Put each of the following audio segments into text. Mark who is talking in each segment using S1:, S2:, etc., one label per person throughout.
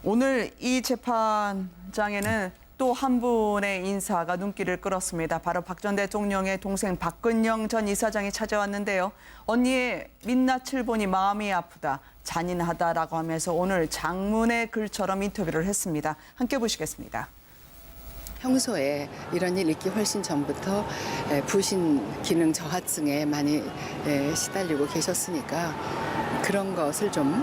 S1: 오늘 이 재판장에는 또 한 분의 인사가 눈길을 끌었습니다. 바로 박 전 대통령의 동생 박근영 전 이사장이 찾아왔는데요. 언니의 민낯을 보니 마음이 아프다, 잔인하다라고 하면서 오늘 장문의 글처럼 인터뷰를 했습니다. 함께 보시겠습니다.
S2: 평소에 이런 일 있기 훨씬 전부터 부신 기능 저하증에 많이 시달리고 계셨으니까 그런 것을 좀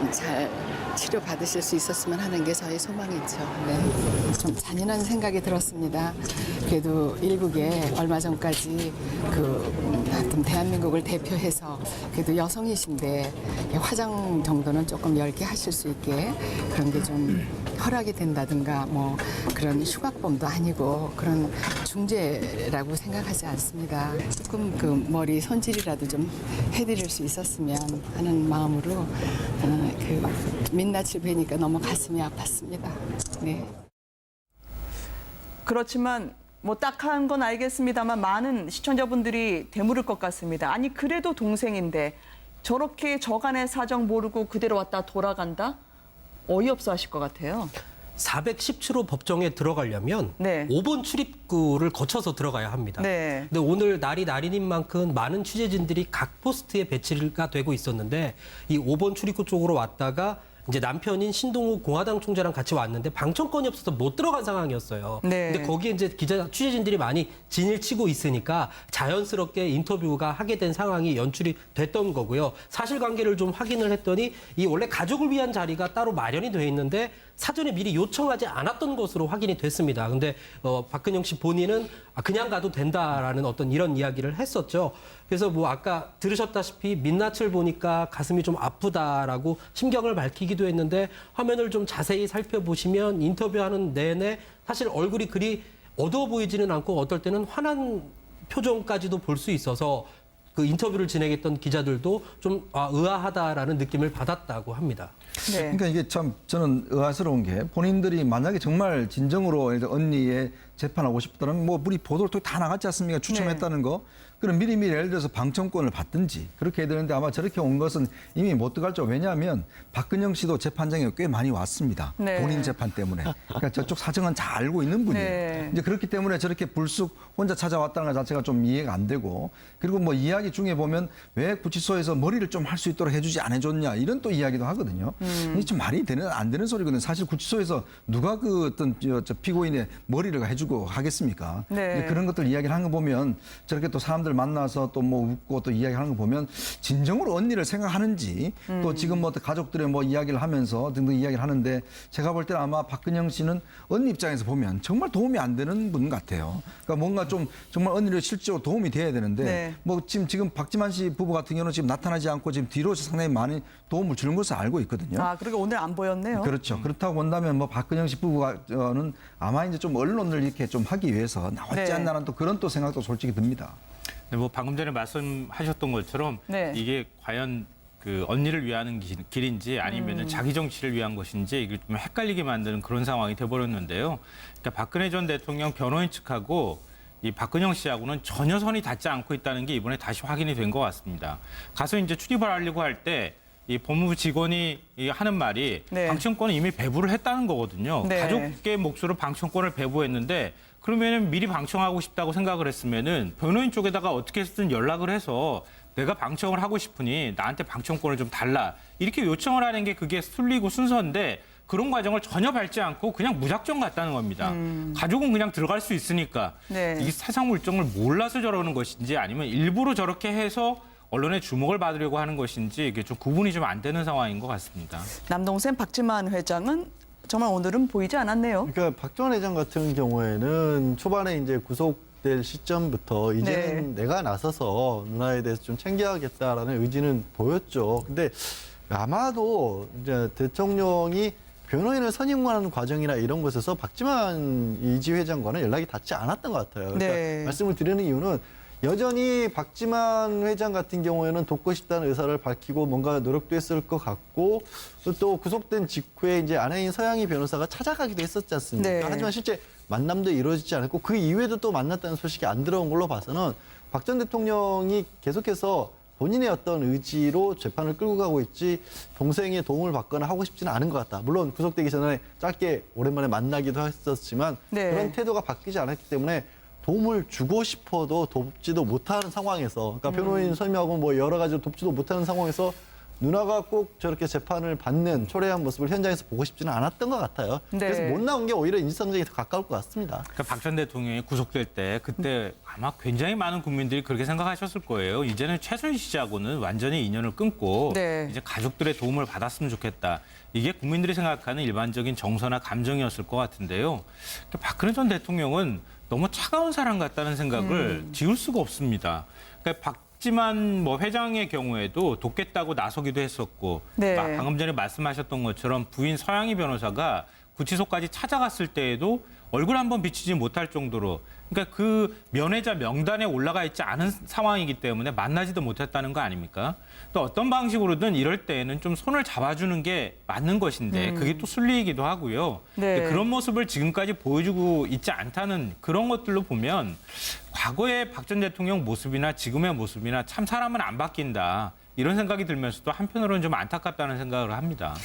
S2: 잘 치료받으실 수 있었으면 하는 게 저희 소망이죠. 네. 좀 잔인한 생각이 들었습니다. 그래도 일국에 얼마 전까지 하여튼 대한민국을 대표해서 그래도 여성이신데 화장 정도는 조금 얇게 하실 수 있게 그런 게 좀 허락이 된다든가 뭐 그런 흉악범도 아니고 그런 중재라고 생각하지 않습니다. 조금 그 머리 손질이라도 좀 해드릴 수 있었으면 하는 마음으로 민낯을 뵈니까 너무 가슴이 아팠습니다. 네.
S1: 그렇지만 뭐 딱한 건 알겠습니다만 많은 시청자분들이 되물을 것 같습니다. 아니 그래도 동생인데 저렇게 저간의 사정 모르고 그대로 왔다 돌아간다? 어이없어 하실 것 같아요.
S3: 417호 법정에 들어가려면
S1: 네.
S3: 5번 출입구를 거쳐서 들어가야 합니다.
S1: 네.
S3: 근데 오늘 날이 날이닌 만큼 많은 취재진들이 각 포스트에 배치가 되고 있었는데 이 5번 출입구 쪽으로 왔다가 이제 남편인 신동욱 공화당 총재랑 같이 왔는데 방청권이 없어서 못 들어간 상황이었어요.
S1: 네.
S3: 근데 거기에 이제 취재진들이 많이 진을 치고 있으니까 자연스럽게 인터뷰가 하게 된 상황이 연출이 됐던 거고요. 사실관계를 좀 확인을 했더니 이 원래 가족을 위한 자리가 따로 마련이 돼 있는데 사전에 미리 요청하지 않았던 것으로 확인이 됐습니다. 근데 박근영 씨 본인은 그냥 가도 된다라는 어떤 이런 이야기를 했었죠. 그래서 뭐 아까 들으셨다시피 민낯을 보니까 가슴이 좀 아프다라고 심경을 밝히기도 했는데 화면을 좀 자세히 살펴보시면 인터뷰하는 내내 사실 얼굴이 그리 어두워 보이지는 않고 어떨 때는 화난 표정까지도 볼 수 있어서 그 인터뷰를 진행했던 기자들도 좀 의아하다라는 느낌을 받았다고 합니다.
S1: 네.
S4: 그러니까 이게 참 저는 의아스러운 게 본인들이 만약에 정말 진정으로 언니의 재판하고 싶다면 뭐 우리 보도를 통해 다 나갔지 않습니까? 추첨했다는 거. 그럼 미리미리 예를 들어서 방청권을 받든지 그렇게 해야 되는데 아마 저렇게 온 것은 이미 못 들어갈죠. 왜냐하면 박근영 씨도 재판장에 꽤 많이 왔습니다.
S1: 네.
S4: 본인 재판 때문에. 그러니까 저쪽 사정은 잘 알고 있는 분이에요.
S1: 네.
S4: 이제 그렇기 때문에 저렇게 불쑥 혼자 찾아왔다는 것 자체가 좀 이해가 안 되고 그리고 뭐 이야기 중에 보면 왜 구치소에서 머리를 좀 할 수 있도록 해주지 안 해줬냐 이런 또 이야기도 하거든요. 이게 좀 말이 안 되는 소리거든요. 사실 구치소에서 누가 그 어떤 저 피고인의 머리를 해주고 하겠습니까?
S1: 네.
S4: 그런 것들 이야기를 하는 거 보면 저렇게 또 사람들 만나서 또 뭐 웃고 또 이야기하는 거 보면 진정으로 언니를 생각하는지 또 지금 뭐 가족들의 뭐 이야기를 하면서 등등 이야기를 하는데 제가 볼 때는 아마 박근영 씨는 언니 입장에서 보면 정말 도움이 안 되는 분 같아요. 그러니까 뭔가 좀 정말 언니를 실제로 도움이 돼야 되는데
S1: 네.
S4: 뭐 지금 박지만 씨 부부 같은 경우는 지금 나타나지 않고 지금 뒤로 상당히 많이 도움을 주는 것을 알고 있거든요.
S1: 아, 그리고 오늘 안 보였네요.
S4: 그렇죠. 그렇다고 본다면 뭐 박근영 씨 부부는 아마 이제 좀 언론을 이렇게 좀 하기 위해서 나왔지
S1: 네.
S4: 않나는 또 그런 또 생각도 솔직히 듭니다.
S5: 네, 뭐 방금 전에 말씀하셨던 것처럼
S1: 네.
S5: 이게 과연 그 언니를 위한 길인지 아니면은 자기 정치를 위한 것인지 이걸 좀 헷갈리게 만드는 그런 상황이 돼버렸는데요. 그러니까 박근혜 전 대통령 변호인 측하고 이 박근영 씨하고는 전혀 선이 닿지 않고 있다는 게 이번에 다시 확인이 된 것 같습니다. 가서 이제 출입을 하려고 할 때 이 법무부 직원이 하는 말이
S1: 네.
S5: 방청권을 이미 배부를 했다는 거거든요.
S1: 네.
S5: 가족의 몫으로 방청권을 배부했는데 그러면은 미리 방청하고 싶다고 생각을 했으면은 변호인 쪽에다가 어떻게든 연락을 해서 내가 방청을 하고 싶으니 나한테 방청권을 좀 달라. 이렇게 요청을 하는 게 그게 순리고 순서인데 그런 과정을 전혀 밟지 않고 그냥 무작정 갔다는 겁니다. 가족은 그냥 들어갈 수 있으니까
S1: 네.
S5: 이 사상 물정을 몰라서 저러는 것인지 아니면 일부러 저렇게 해서 언론의 주목을 받으려고 하는 것인지 이게 좀 구분이 좀 안 되는 상황인 것 같습니다.
S1: 남동생 박지만 회장은 정말 오늘은 보이지 않았네요.
S6: 그러니까 박지원 회장 같은 경우에는 초반에 이제 구속될 시점부터 이제는
S1: 네.
S6: 내가 나서서 누나에 대해서 좀 챙겨야겠다라는 의지는 보였죠. 근데 아마도 이제 대통령이 변호인을 선임하는 과정이나 이런 곳에서 박지만 이지 회장과는 연락이 닿지 않았던 것 같아요. 그러니까
S1: 네.
S6: 말씀을 드리는 이유는 여전히 박지만 회장 같은 경우에는 돕고 싶다는 의사를 밝히고 뭔가 노력도 했을 것 같고 또 구속된 직후에 이제 아내인 서양희 변호사가 찾아가기도 했었지 않습니까?
S1: 네.
S6: 하지만 실제 만남도 이루어지지 않았고 그 이후에도 또 만났다는 소식이 안 들어온 걸로 봐서는 박 전 대통령이 계속해서 본인의 어떤 의지로 재판을 끌고 가고 있지 동생의 도움을 받거나 하고 싶지는 않은 것 같다. 물론 구속되기 전에 짧게 오랜만에 만나기도 했었지만
S1: 네.
S6: 그런 태도가 바뀌지 않았기 때문에 도움을 주고 싶어도 돕지도 못하는 상황에서 그러니까 변호인 설명하고 뭐 여러 가지로 돕지도 못하는 상황에서 누나가 꼭 저렇게 재판을 받는 초라한 모습을 현장에서 보고 싶지는 않았던 것 같아요.
S1: 네.
S6: 그래서 못 나온 게 오히려 인지상정에 더 가까울 것 같습니다.
S5: 그러니까 박 전 대통령이 구속될 때 그때 아마 굉장히 많은 국민들이 그렇게 생각하셨을 거예요. 이제는 최순실 씨하고는 완전히 인연을 끊고
S1: 네.
S5: 이제 가족들의 도움을 받았으면 좋겠다. 이게 국민들이 생각하는 일반적인 정서나 감정이었을 것 같은데요. 그러니까 박근혜 전 대통령은 너무 차가운 사람 같다는 생각을 지울 수가 없습니다. 그러니까 박지만 뭐 회장의 경우에도 돕겠다고 나서기도 했었고
S1: 네.
S5: 방금 전에 말씀하셨던 것처럼 부인 서양희 변호사가 구치소까지 찾아갔을 때에도 얼굴 한번 비치지 못할 정도로 그러니까 그 면회자 명단에 올라가 있지 않은 상황이기 때문에 만나지도 못했다는 거 아닙니까? 또 어떤 방식으로든 이럴 때에는 좀 손을 잡아주는 게 맞는 것인데 그게 또 순리이기도 하고요.
S1: 네.
S5: 그런 모습을 지금까지 보여주고 있지 않다는 그런 것들로 보면 과거의 박 전 대통령 모습이나 지금의 모습이나 참 사람은 안 바뀐다. 이런 생각이 들면서도 한편으로는 좀 안타깝다는 생각을 합니다.